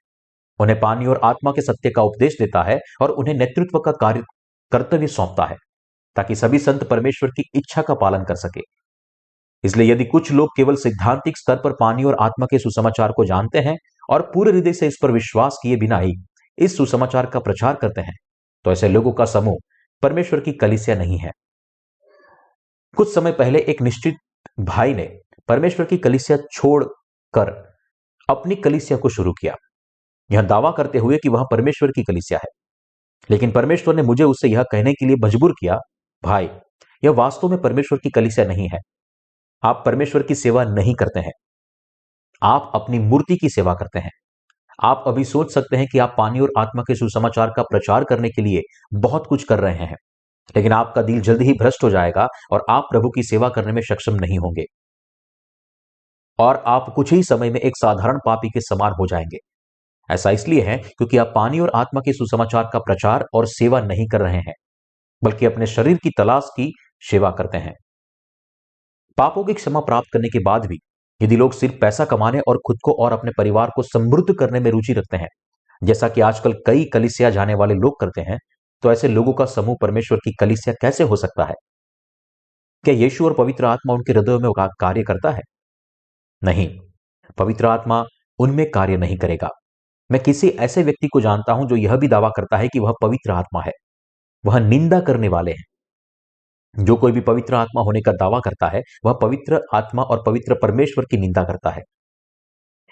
उन्हें पानी और आत्मा के सत्य का उपदेश देता है और उन्हें नेतृत्व का कार्य कर्तव्य सौंपता है, ताकि सभी संत परमेश्वर की इच्छा का पालन कर सके। इसलिए यदि कुछ लोग केवल सैद्धांतिक स्तर पर पानी और आत्मा के सुसमाचार को जानते हैं और पूरे हृदय से इस पर विश्वास किए बिना ही इस सुसमाचार का प्रचार करते हैं, तो ऐसे लोगों का समूह परमेश्वर की कलीसिया नहीं है। कुछ समय पहले एक निश्चित भाई ने परमेश्वर की कलीसिया छोड़कर अपनी कलीसिया को शुरू किया, यह दावा करते हुए कि वह परमेश्वर की कलीसिया है। लेकिन परमेश्वर ने मुझे उससे यह कहने के लिए मजबूर किया, भाई, यह वास्तव में परमेश्वर की कलीसिया नहीं है। आप परमेश्वर की सेवा नहीं करते हैं, आप अपनी मूर्ति की सेवा करते हैं। आप अभी सोच सकते हैं कि आप पानी और आत्मा के सुसमाचार का प्रचार करने के लिए बहुत कुछ कर रहे हैं, लेकिन आपका दिल जल्द ही भ्रष्ट हो जाएगा और आप प्रभु की सेवा करने में सक्षम नहीं होंगे और आप कुछ ही समय में एक साधारण पापी के समान हो जाएंगे। ऐसा इसलिए है क्योंकि आप पानी और आत्मा के सुसमाचार का प्रचार और सेवा नहीं कर रहे हैं, बल्कि अपने शरीर की तलाश की सेवा करते हैं। पापों की क्षमा प्राप्त करने के बाद भी यदि लोग सिर्फ पैसा कमाने और खुद को और अपने परिवार को समृद्ध करने में रुचि रखते हैं, जैसा कि आजकल कई कलीसिया जाने वाले लोग करते हैं, तो ऐसे लोगों का समूह परमेश्वर की कलीसिया कैसे हो सकता है? क्या यीशु और पवित्र आत्मा उनके हृदयों में कार्य करता है? नहीं, पवित्र आत्मा उनमें कार्य नहीं करेगा। मैं किसी ऐसे व्यक्ति को जानता हूं जो यह भी दावा करता है कि वह पवित्र आत्मा है। वह निंदा करने वाले हैं। जो कोई भी पवित्र आत्मा होने का दावा करता है वह पवित्र आत्मा और पवित्र परमेश्वर की निंदा करता है।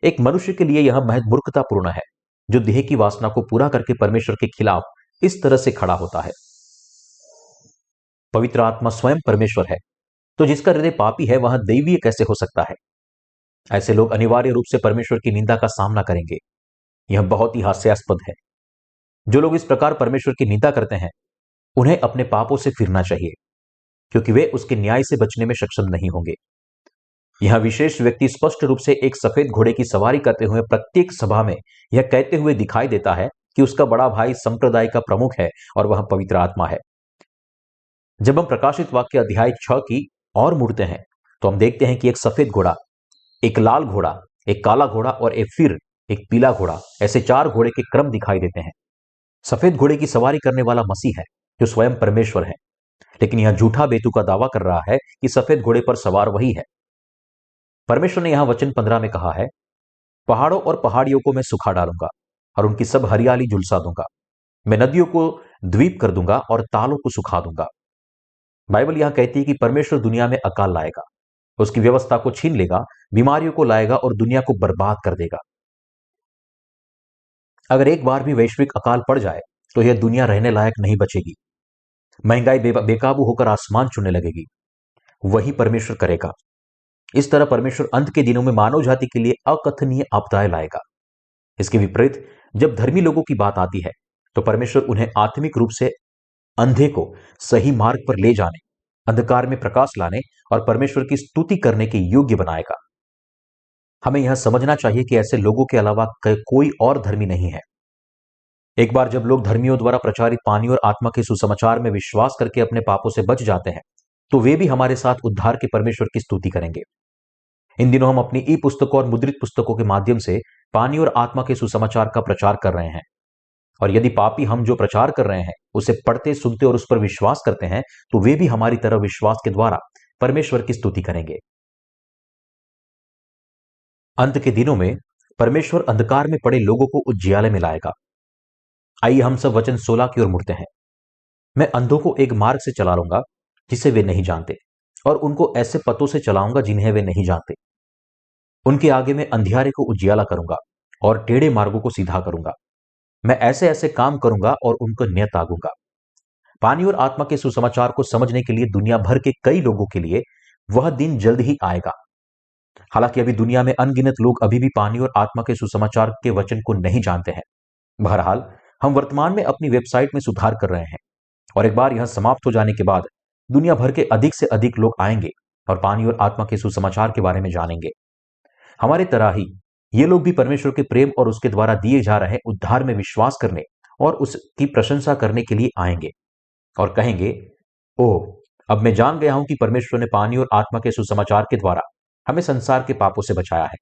एक मनुष्य के लिए यह महज मूर्खतापूर्ण है जो देह की वासना को पूरा करके परमेश्वर के खिलाफ इस तरह से खड़ा होता है। पवित्र आत्मा स्वयं परमेश्वर है, तो जिसका हृदय पापी है वह दैवीय कैसे हो सकता है? ऐसे लोग अनिवार्य रूप से परमेश्वर की निंदा का सामना करेंगे। यह बहुत ही हास्यास्पद है। जो लोग इस प्रकार परमेश्वर की निंदा करते हैं उन्हें अपने पापों से फिरना चाहिए, क्योंकि वे उसके न्याय से बचने में सक्षम नहीं होंगे। यह विशेष व्यक्ति स्पष्ट रूप से एक सफेद घोड़े की सवारी करते हुए प्रत्येक सभा में यह कहते हुए दिखाई देता है कि उसका बड़ा भाई संप्रदाय का प्रमुख है और वह पवित्र आत्मा है। जब हम प्रकाशित वाक्य अध्याय 6 की ओर मुड़ते हैं तो हम देखते हैं कि एक सफेद घोड़ा, एक लाल घोड़ा, एक काला घोड़ा और फिर एक पीला घोड़ा, ऐसे 4 घोड़े के क्रम दिखाई देते हैं। सफेद घोड़े की सवारी करने वाला मसीह है जो स्वयं परमेश्वर है, लेकिन यह झूठा बेतु का दावा कर रहा है कि सफेद घोड़े पर सवार वही है। परमेश्वर ने यहां वचन 15 में कहा है, पहाड़ों और पहाड़ियों को मैं सुखा डालूंगा और उनकी सब हरियाली झुलसा दूंगा। मैं नदियों को द्वीप कर दूंगा और तालों को सुखा दूंगा। बाइबल यहां कहती है कि परमेश्वर दुनिया में अकाल लाएगा, उसकी व्यवस्था को छीन लेगा, बीमारियों को लाएगा और दुनिया को बर्बाद कर देगा। अगर एक बार भी वैश्विक अकाल पड़ जाए तो यह दुनिया रहने लायक नहीं बचेगी। महंगाई बेकाबू होकर आसमान छूने लगेगी। वही परमेश्वर करेगा। इस तरह परमेश्वर अंत के दिनों में मानव जाति के लिए अकथनीय आपदाएं लाएगा। इसके विपरीत जब धर्मी लोगों की बात आती है तो परमेश्वर उन्हें आत्मिक रूप से अंधे को सही मार्ग पर ले जाने, अंधकार में प्रकाश लाने और परमेश्वर की स्तुति करने के योग्य बनाएगा। हमें यह समझना चाहिए कि ऐसे लोगों के अलावा कोई और धर्मी नहीं है। एक बार जब लोग धर्मियों द्वारा प्रचारित पानी और आत्मा के सुसमाचार में विश्वास करके अपने पापों से बच जाते हैं तो वे भी हमारे साथ उद्धार के परमेश्वर की स्तुति करेंगे। इन दिनों हम अपनी ई पुस्तकों और मुद्रित पुस्तकों के माध्यम से पानी और आत्मा के सुसमाचार का प्रचार कर रहे हैं। और यदि पापी हम जो प्रचार कर रहे हैं उसे पढ़ते, सुनते और उस पर विश्वास करते हैं तो वे भी हमारी तरह विश्वास के द्वारा परमेश्वर की स्तुति करेंगे। अंत के दिनों में परमेश्वर अंधकार में पड़े लोगों को उजियाले में लाएगा। आइए हम सब वचन 16 की ओर मुड़ते हैं। मैं अंधों को एक मार्ग से चला लूंगा जिसे वे नहीं जानते, और उनको ऐसे पतों से चलाऊंगा जिन्हें वे नहीं जानते। उनके आगे मैं अंधियारे को उजियाला करूंगा और टेढ़े मार्गों को सीधा करूंगा। मैं ऐसे ऐसे काम करूंगा और उनको न्याय ताकूंगा। पानी और आत्मा के सुसमाचार को समझने के लिए दुनिया भर के कई लोगों के लिए वह दिन जल्द ही आएगा। हालांकि अभी दुनिया में अनगिनत लोग अभी भी पानी और आत्मा के सुसमाचार के वचन को नहीं जानते हैं। बहरहाल हम वर्तमान में अपनी वेबसाइट में सुधार कर रहे हैं, और एक बार यह समाप्त हो जाने के बाद दुनिया भर के अधिक से अधिक लोग आएंगे और पानी और आत्मा के सुसमाचार के बारे में जानेंगे। हमारे तरह ही ये लोग भी परमेश्वर के प्रेम और उसके द्वारा दिए जा रहे उद्धार में विश्वास करने और उसकी प्रशंसा करने के लिए आएंगे और कहेंगे, ओह, अब मैं जान गया हूं कि परमेश्वर ने पानी और आत्मा के सुसमाचार के द्वारा हमें संसार के पापों से बचाया है।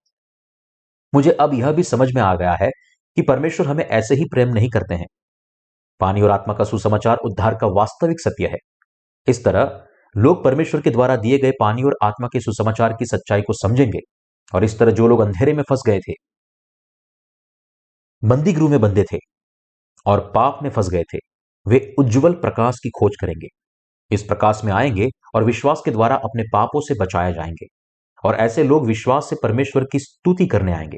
मुझे अब यह भी समझ में आ गया है कि परमेश्वर हमें ऐसे ही प्रेम नहीं करते हैं। पानी और आत्मा का सुसमाचार उद्धार का वास्तविक सत्य है। इस तरह लोग परमेश्वर के द्वारा दिए गए पानी और आत्मा के सुसमाचार की सच्चाई को समझेंगे, और इस तरह जो लोग अंधेरे में फंस गए थे, बंदी गृह में बंधे थे और पाप में फंस गए थे, वे उज्जवल प्रकाश की खोज करेंगे। इस प्रकाश में आएंगे और विश्वास के द्वारा अपने पापों से बचाए जाएंगे, और ऐसे लोग विश्वास से परमेश्वर की स्तुति करने आएंगे।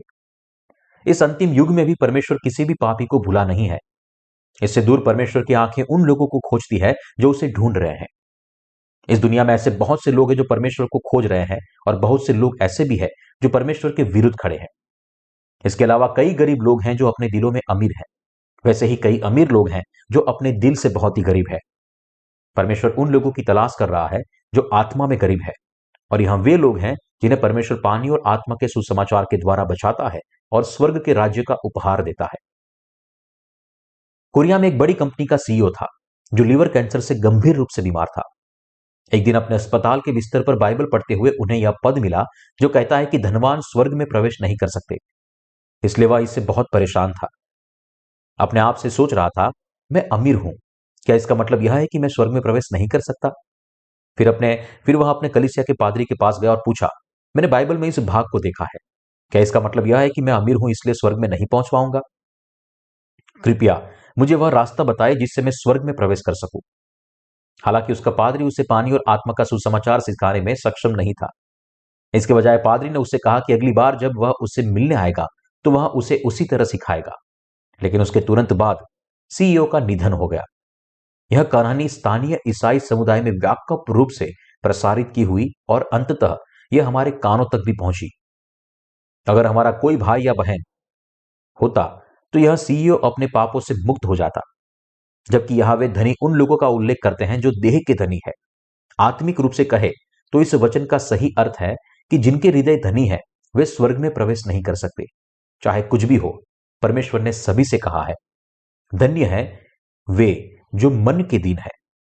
इस अंतिम युग में भी परमेश्वर किसी भी पापी को भूला नहीं है। इससे दूर परमेश्वर की आंखें उन लोगों को खोजती है जो उसे ढूंढ रहे हैं। इस दुनिया में ऐसे बहुत से लोग हैं जो परमेश्वर को खोज रहे हैं, और बहुत से लोग ऐसे भी हैं जो परमेश्वर के विरुद्ध खड़े हैं। इसके अलावा कई गरीब लोग हैं जो अपने दिलों में अमीर हैं। वैसे ही कई अमीर लोग हैं जो अपने दिल से बहुत ही गरीब है। परमेश्वर उन लोगों की तलाश कर रहा है जो आत्मा में गरीब है, और यहां वे लोग हैं जिन्हें परमेश्वर पानी और आत्मा के सुसमाचार के द्वारा बचाता है और स्वर्ग के राज्य का उपहार देता है। कोरिया में एक बड़ी कंपनी का सीईओ था जो लीवर कैंसर से गंभीर रूप से बीमार था। एक दिन अपने अस्पताल के बिस्तर पर बाइबल पढ़ते हुए उन्हें यह पद मिला जो कहता है कि धनवान स्वर्ग में प्रवेश नहीं कर सकते। इसलिए वह इससे बहुत परेशान था। अपने आप से सोच रहा था, मैं अमीर हूं, क्या इसका मतलब यह है कि मैं स्वर्ग में प्रवेश नहीं कर सकता? फिर वह अपने कलीसिया के पादरी के पास गया और पूछा, मैंने बाइबल में इस भाग को देखा है, क्या इसका मतलब यह है कि मैं अमीर हूं इसलिए स्वर्ग में नहीं पहुंच पाऊंगा? कृपया मुझे वह रास्ता बताए जिससे मैं स्वर्ग में प्रवेश कर सकूं। हालांकि उसका पादरी उसे पानी और आत्मा का सुसमाचार सिखाने में सक्षम नहीं था। इसके बजाय पादरी ने उससे कहा कि अगली बार जब वह उससे मिलने आएगा तो वह उसे उसी तरह सिखाएगा। लेकिन उसके तुरंत बाद सीईओ का निधन हो गया। यह कहानी स्थानीय ईसाई समुदाय में व्यापक रूप से प्रसारित की हुई और अंततः यह हमारे कानों तक भी पहुंची। अगर हमारा कोई भाई या बहन होता तो यह सीईओ अपने पापों से मुक्त हो जाता। जबकि यहां वे धनी उन लोगों का उल्लेख करते हैं जो देह के धनी है। आत्मिक रूप से कहे तो इस वचन का सही अर्थ है कि जिनके हृदय धनी है वे स्वर्ग में प्रवेश नहीं कर सकते, चाहे कुछ भी हो। परमेश्वर ने सभी से कहा है, धन्य है वे जो मन के दीन है,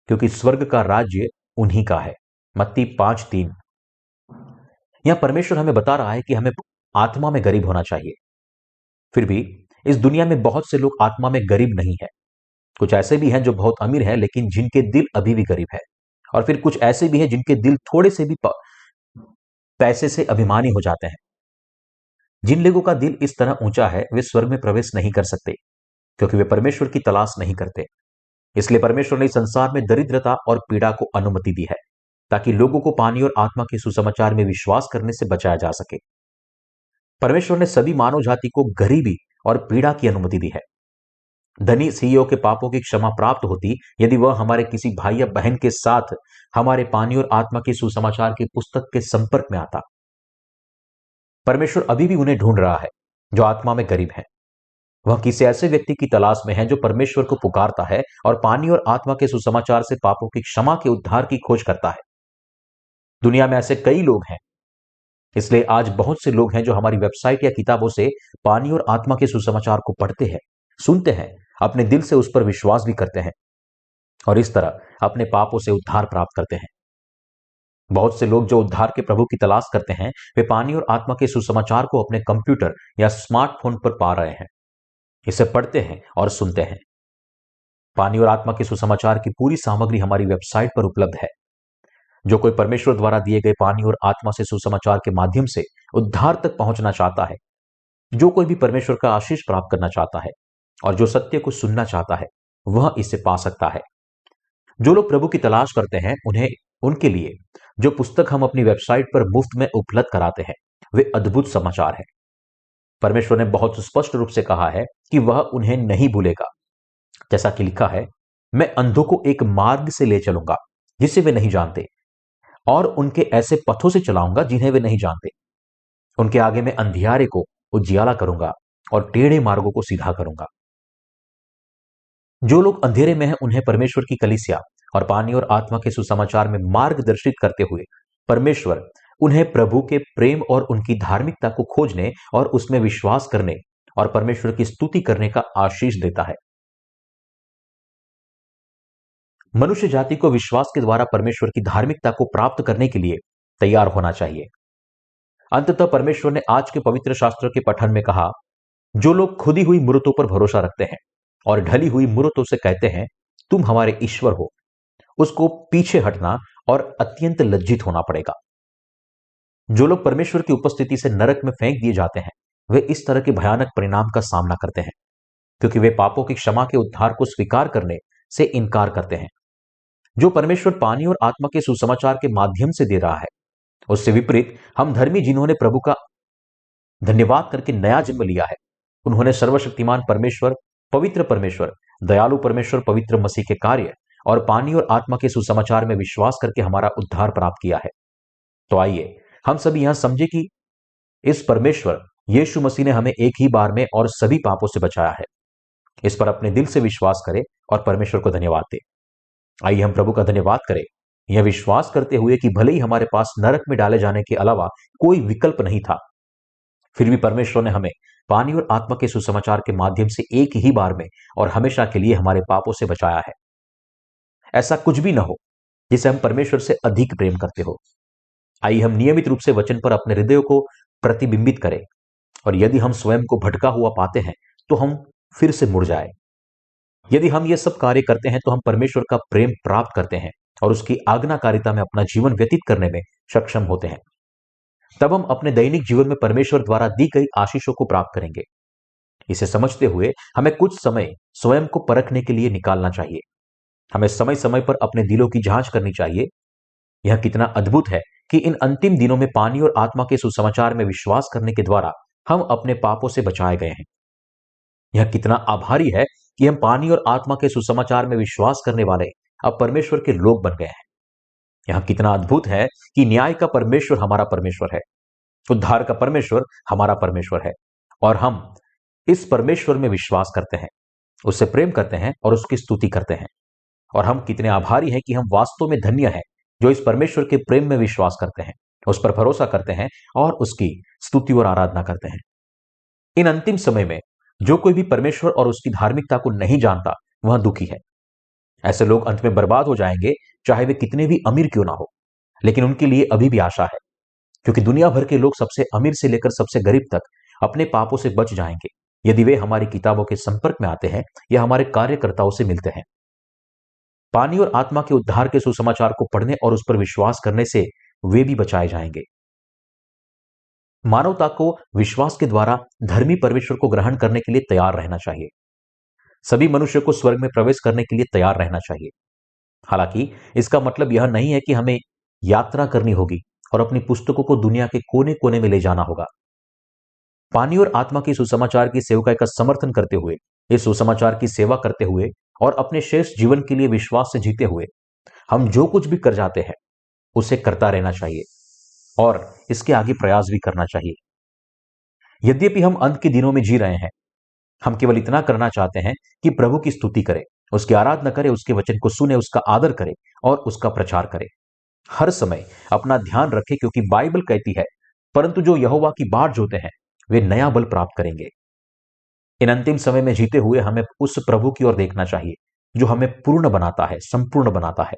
क्योंकि स्वर्ग का राज्य उन्हीं का है। मत्ती 5:3। यहां परमेश्वर हमें बता रहा है कि हमें आत्मा में गरीब होना चाहिए। फिर भी इस दुनिया में बहुत से लोग आत्मा में गरीब नहीं है। कुछ ऐसे भी हैं जो बहुत अमीर हैं लेकिन जिनके दिल अभी भी गरीब है, और फिर कुछ ऐसे भी हैं जिनके दिल थोड़े से भी पैसे से अभिमानी हो जाते हैं। जिन लोगों का दिल इस तरह ऊंचा है वे स्वर्ग में प्रवेश नहीं कर सकते, क्योंकि वे परमेश्वर की तलाश नहीं करते। इसलिए परमेश्वर ने इस संसार में दरिद्रता और पीड़ा को अनुमति दी है, ताकि लोगों को पानी और आत्मा के सुसमाचार में विश्वास करने से बचाया जा सके। परमेश्वर ने सभी मानव जाति को गरीबी और पीड़ा की अनुमति दी है। धनी सीईओ के पापों की क्षमा प्राप्त होती यदि वह हमारे किसी भाई या बहन के साथ हमारे पानी और आत्मा के सुसमाचार की पुस्तक के संपर्क में आता। परमेश्वर अभी भी उन्हें ढूंढ रहा है जो आत्मा में गरीब है। वह किसी ऐसे व्यक्ति की तलाश में है जो परमेश्वर को पुकारता है और पानी और आत्मा के सुसमाचार से पापों की क्षमा के उद्धार की खोज करता है। दुनिया में ऐसे कई लोग हैं, इसलिए आज बहुत से लोग हैं जो हमारी वेबसाइट या किताबों से पानी और आत्मा के सुसमाचार को पढ़ते हैं, सुनते हैं, अपने दिल से उस पर विश्वास भी करते हैं और इस तरह अपने पापों से उद्धार प्राप्त करते हैं। बहुत से लोग जो उद्धार के प्रभु की तलाश करते हैं वे पानी और आत्मा के सुसमाचार को अपने कंप्यूटर या स्मार्टफोन पर पा रहे हैं, इसे पढ़ते हैं और सुनते हैं। पानी और आत्मा के सुसमाचार की पूरी सामग्री हमारी वेबसाइट पर उपलब्ध है। जो कोई परमेश्वर द्वारा दिए गए पानी और आत्मा से सुसमाचार के माध्यम से उद्धार तक पहुंचना चाहता है, जो कोई भी परमेश्वर का आशीष प्राप्त करना चाहता है और जो सत्य को सुनना चाहता है, वह इसे पा सकता है। जो लोग प्रभु की तलाश करते हैं उनके लिए जो पुस्तक हम अपनी वेबसाइट पर मुफ्त में उपलब्ध कराते हैं वे अद्भुत समाचार है। परमेश्वर ने बहुत स्पष्ट रूप से कहा है कि वह उन्हें नहीं भूलेगा। जैसा कि लिखा है, मैं अंधों को एक मार्ग से ले चलूंगा जिसे वे नहीं जानते और उनके ऐसे पथों से चलाऊंगा जिन्हें वे नहीं जानते। उनके आगे मैं अंधियारे को उजियाला करूंगा और टेढ़े मार्गों को सीधा करूंगा। जो लोग अंधेरे में हैं उन्हें परमेश्वर की कलीसिया और पानी और आत्मा के सुसमाचार में मार्गदर्शित करते हुए परमेश्वर उन्हें प्रभु के प्रेम और उनकी धार्मिकता को खोजने और उसमें विश्वास करने और परमेश्वर की स्तुति करने का आशीष देता है। मनुष्य जाति को विश्वास के द्वारा परमेश्वर की धार्मिकता को प्राप्त करने के लिए तैयार होना चाहिए। अंततः परमेश्वर ने आज के पवित्र शास्त्र के पठन में कहा, जो लोग खुदी हुई मूर्तों पर भरोसा रखते हैं और ढली हुई मूर्तों से कहते हैं तुम हमारे ईश्वर हो, उसको पीछे हटना और अत्यंत लज्जित होना पड़ेगा। जो लोग परमेश्वर की उपस्थिति से नरक में फेंक दिए जाते हैं वे इस तरह के भयानक परिणाम का सामना करते हैं, क्योंकि वे पापों की क्षमा के उद्धार को स्वीकार करने से इनकार करते हैं जो परमेश्वर पानी और आत्मा के सुसमाचार के माध्यम से दे रहा है। उससे विपरीत हम धर्मी जिन्होंने प्रभु का धन्यवाद करके नया जन्म लिया है, उन्होंने सर्वशक्तिमान परमेश्वर, दयालु परमेश्वर, पवित्र मसीह के कार्य और पानी और आत्मा के सुसमाचार में विश्वास करके हमारा उद्धार प्राप्त किया है। तो आइए हम सभी यहां समझे कि इस परमेश्वर यीशु मसीह ने हमें एक ही बार में और सभी पापों से बचाया है। इस पर अपने दिल से विश्वास करें और परमेश्वर को धन्यवाद दें। आइए हम प्रभु का धन्यवाद करें, यह विश्वास करते हुए कि भले ही हमारे पास नरक में डाले जाने के अलावा कोई विकल्प नहीं था, फिर भी परमेश्वर ने हमें पानी और आत्मा के सुसमाचार के माध्यम से एक ही बार में और हमेशा के लिए हमारे पापों से बचाया है। ऐसा कुछ भी ना हो जिसे हम परमेश्वर से अधिक प्रेम करते हो। आइए हम नियमित रूप से वचन पर अपने हृदय को प्रतिबिंबित करें और यदि हम स्वयं को भटका हुआ पाते हैं तो हम फिर से मुड़ जाए। यदि हम ये सब कार्य करते हैं तो हम परमेश्वर का प्रेम प्राप्त करते हैं और उसकी आज्ञाकारिता में अपना जीवन व्यतीत करने में सक्षम होते हैं। तब हम अपने दैनिक जीवन में परमेश्वर द्वारा दी गई आशीषों को प्राप्त करेंगे। इसे समझते हुए हमें कुछ समय स्वयं को परखने के लिए निकालना चाहिए। हमें समय समय पर अपने दिलों की जांच करनी चाहिए। यह कितना अद्भुत है कि इन अंतिम दिनों में पानी और आत्मा के सुसमाचार में विश्वास करने के द्वारा हम अपने पापों से बचाए गए हैं। यह कितना आभारी है कि हम पानी और आत्मा के सुसमाचार में विश्वास करने वाले अब परमेश्वर के लोग बन गए हैं। यह कितना अद्भुत है कि न्याय का परमेश्वर हमारा परमेश्वर है, उद्धार का परमेश्वर हमारा परमेश्वर है और हम इस परमेश्वर में विश्वास करते हैं, उससे प्रेम करते हैं और उसकी स्तुति करते हैं। और हम कितने आभारी हैं कि हम वास्तव में धन्य हैं जो इस परमेश्वर के प्रेम में विश्वास करते हैं, उस पर भरोसा करते हैं और उसकी स्तुति और आराधना करते हैं। इन अंतिम समय में जो कोई भी परमेश्वर और उसकी धार्मिकता को नहीं जानता वह दुखी है। ऐसे लोग अंत में बर्बाद हो जाएंगे, चाहे वे कितने भी अमीर क्यों ना हो। लेकिन उनके लिए अभी भी आशा है, क्योंकि दुनिया भर के लोग सबसे अमीर से लेकर सबसे गरीब तक अपने पापों से बच जाएंगे यदि वे हमारी किताबों के संपर्क में आते हैं या हमारे कार्यकर्ताओं से मिलते हैं। पानी और आत्मा के उद्धार के सुसमाचार को पढ़ने और उस पर विश्वास करने से वे भी बचाए जाएंगे। मानवता को विश्वास के द्वारा धर्मी परमेश्वर को ग्रहण करने के लिए तैयार रहना चाहिए। सभी मनुष्य को स्वर्ग में प्रवेश करने के लिए तैयार रहना चाहिए। हालांकि इसका मतलब यह नहीं है कि हमें यात्रा करनी होगी और अपनी पुस्तकों को दुनिया के कोने कोने में ले जाना होगा। पानी और आत्मा के सुसमाचार की सेवकाई का समर्थन करते हुए, इस सुसमाचार की सेवा करते हुए और अपने शेष जीवन के लिए विश्वास से जीते हुए हम जो कुछ भी कर जाते हैं उसे करता रहना चाहिए और इसके आगे प्रयास भी करना चाहिए। यद्यपि हम अंत के दिनों में जी रहे हैं, हम केवल इतना करना चाहते हैं कि प्रभु की स्तुति करें, उसकी आराधना करें, उसके वचन को सुने, उसका आदर करें और उसका प्रचार करें। हर समय अपना ध्यान रखें, क्योंकि बाइबल कहती है, परंतु जो यहोवा की बाट जोते हैं वे नया बल प्राप्त करेंगे। इन अंतिम समय में जीते हुए हमें उस प्रभु की ओर देखना चाहिए जो हमें पूर्ण बनाता है, संपूर्ण बनाता है।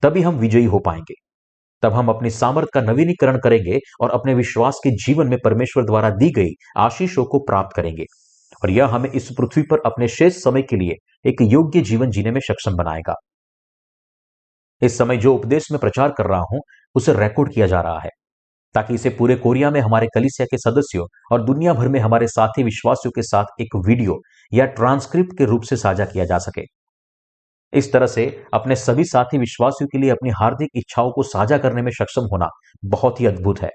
तभी हम विजयी हो पाएंगे। तब हम अपनी सामर्थ का नवीनीकरण करेंगे और अपने विश्वास के जीवन में परमेश्वर द्वारा दी गई आशीषों को प्राप्त करेंगे, और यह हमें इस पृथ्वी पर अपने शेष समय के लिए एक योग्य जीवन जीने में सक्षम बनाएगा। इस समय जो उपदेश में प्रचार कर रहा हूं उसे रिकॉर्ड किया जा रहा है, ताकि इसे पूरे कोरिया में हमारे कलीसिया के सदस्यों और दुनिया भर में हमारे साथी विश्वासियों के साथ एक वीडियो या ट्रांसक्रिप्ट के रूप से साझा किया जा सके। इस तरह से अपने सभी साथी विश्वासियों के लिए अपनी हार्दिक इच्छाओं को साझा करने में सक्षम होना बहुत ही अद्भुत है।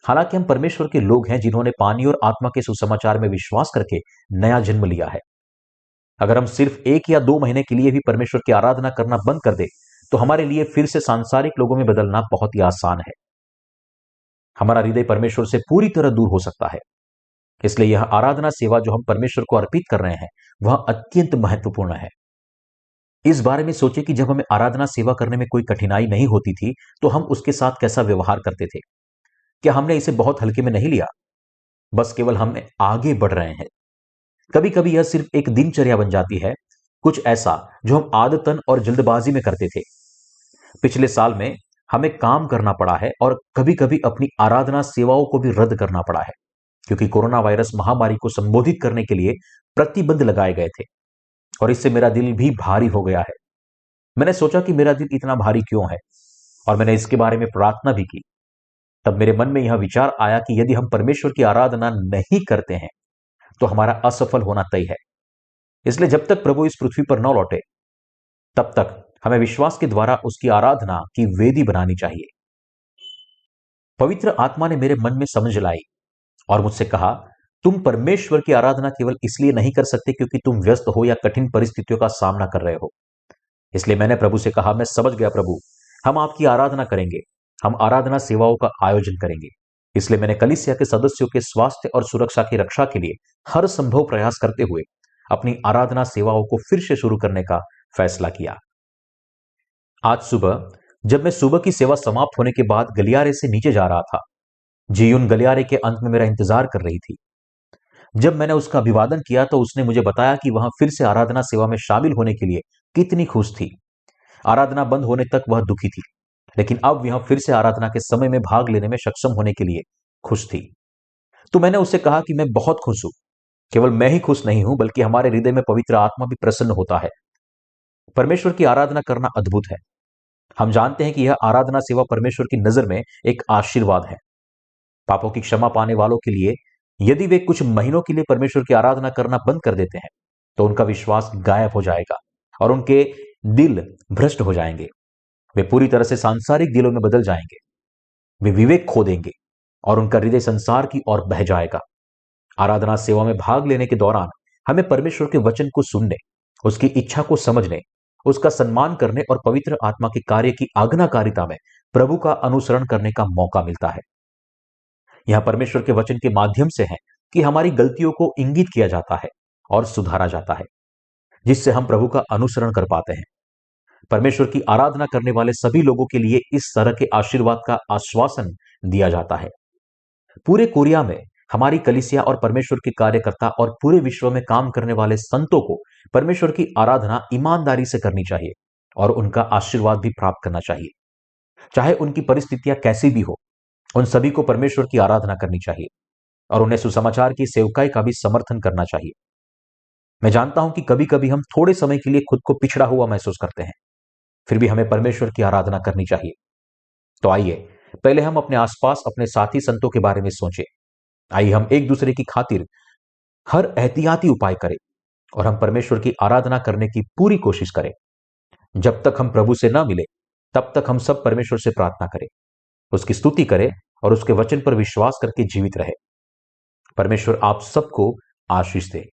हालांकि हम परमेश्वर के लोग हैं जिन्होंने पानी और आत्मा के सुसमाचार में विश्वास करके नया जन्म लिया है। अगर हम सिर्फ 1 या 2 महीने के लिए भी परमेश्वर की आराधना करना बंद कर दे तो हमारे लिए फिर से सांसारिक लोगों में बदलना बहुत ही आसान है। हमारा हृदय परमेश्वर से पूरी तरह दूर हो सकता है। इसलिए यह आराधना सेवा जो हम परमेश्वर को अर्पित कर रहे हैं वह अत्यंत महत्वपूर्ण है। इस बारे में सोचे कि जब हमें आराधना सेवा करने में कोई कठिनाई नहीं होती थी तो हम उसके साथ कैसा व्यवहार करते थे। क्या हमने इसे बहुत हल्के में नहीं लिया? बस केवल हम आगे बढ़ रहे हैं। कभी कभी यह सिर्फ एक दिनचर्या बन जाती है, कुछ ऐसा जो हम आदतन और जल्दबाजी में करते थे। पिछले साल में हमें काम करना पड़ा है और कभी कभी अपनी आराधना सेवाओं को भी रद्द करना पड़ा है, क्योंकि कोरोना वायरस महामारी को संबोधित करने के लिए प्रतिबंध लगाए गए थे, और इससे मेरा दिल भी भारी हो गया है। मैंने सोचा कि मेरा दिल इतना भारी क्यों है, और मैंने इसके बारे में प्रार्थना भी की। तब मेरे मन में यह विचार आया कि यदि हम परमेश्वर की आराधना नहीं करते हैं तो हमारा असफल होना तय है। इसलिए जब तक प्रभु इस पृथ्वी पर न लौटे तब तक हमें विश्वास के द्वारा उसकी आराधना की वेदी बनानी चाहिए। पवित्र आत्मा ने मेरे मन में समझ लाई और मुझसे कहा, तुम परमेश्वर की आराधना केवल इसलिए नहीं कर सकते क्योंकि तुम व्यस्त हो या कठिन परिस्थितियों का सामना कर रहे हो। इसलिए मैंने प्रभु से कहा, मैं समझ गया प्रभु, हम आपकी आराधना करेंगे, हम आराधना सेवाओं का आयोजन करेंगे। इसलिए मैंने कलीसिया के सदस्यों के स्वास्थ्य और सुरक्षा की रक्षा के लिए हर संभव प्रयास करते हुए अपनी आराधना सेवाओं को फिर से शुरू करने का फैसला किया। आज सुबह जब मैं सुबह की सेवा समाप्त होने के बाद गलियारे से नीचे जा रहा था, जीयुन गलियारे के अंत में मेरा इंतजार कर रही थी। जब मैंने उसका अभिवादन किया तो उसने मुझे बताया कि वहां फिर से आराधना सेवा में शामिल होने के लिए कितनी खुश थी। आराधना बंद होने तक वह दुखी थी, लेकिन अब यह फिर से आराधना के समय में भाग लेने में सक्षम होने के लिए खुश थी। तो मैंने उससे कहा कि मैं बहुत खुश हूं। केवल मैं ही खुश नहीं हूं, बल्कि हमारे हृदय में पवित्र आत्मा भी प्रसन्न होता है। परमेश्वर की आराधना करना अद्भुत है। हम जानते हैं कि यह आराधना सेवा परमेश्वर की नजर में एक आशीर्वाद है। पापों की क्षमा पाने वालों के लिए यदि वे कुछ महीनों के लिए परमेश्वर की आराधना करना बंद कर देते हैं तो उनका विश्वास गायब हो जाएगा और उनके दिल भ्रष्ट हो जाएंगे। वे पूरी तरह से सांसारिक दिलों में बदल जाएंगे। वे विवेक खो देंगे और उनका हृदय संसार की ओर बह जाएगा। आराधना सेवा में भाग लेने के दौरान हमें परमेश्वर के वचन को सुनने, उसकी इच्छा को समझने, उसका सम्मान करने और पवित्र आत्मा के कार्य की आज्ञाकारिता में प्रभु का अनुसरण करने का मौका मिलता है। यह परमेश्वर के वचन के माध्यम से है कि हमारी गलतियों को इंगित किया जाता है और सुधारा जाता है, जिससे हम प्रभु का अनुसरण कर पाते हैं। परमेश्वर की आराधना करने वाले सभी लोगों के लिए इस तरह के आशीर्वाद का आश्वासन दिया जाता है। पूरे कोरिया में हमारी कलीसिया और परमेश्वर के कार्यकर्ता और पूरे विश्व में काम करने वाले संतों को परमेश्वर की आराधना ईमानदारी से करनी चाहिए और उनका आशीर्वाद भी प्राप्त करना चाहिए। चाहे उनकी परिस्थितियां कैसी भी हो, उन सभी को परमेश्वर की आराधना करनी चाहिए और उन्हें सुसमाचार की सेवकाई का भी समर्थन करना चाहिए। मैं जानता हूं कि कभी कभी हम थोड़े समय के लिए खुद को पिछड़ा हुआ महसूस करते हैं, फिर भी हमें परमेश्वर की आराधना करनी चाहिए। तो आइए पहले हम अपने आसपास अपने साथी संतों के बारे में सोचें। आइए हम एक दूसरे की खातिर हर एहतियाती उपाय करें और हम परमेश्वर की आराधना करने की पूरी कोशिश करें। जब तक हम प्रभु से ना मिले तब तक हम सब परमेश्वर से प्रार्थना करें, उसकी स्तुति करें और उसके वचन पर विश्वास करके जीवित रहे। परमेश्वर आप सबको आशीष दे।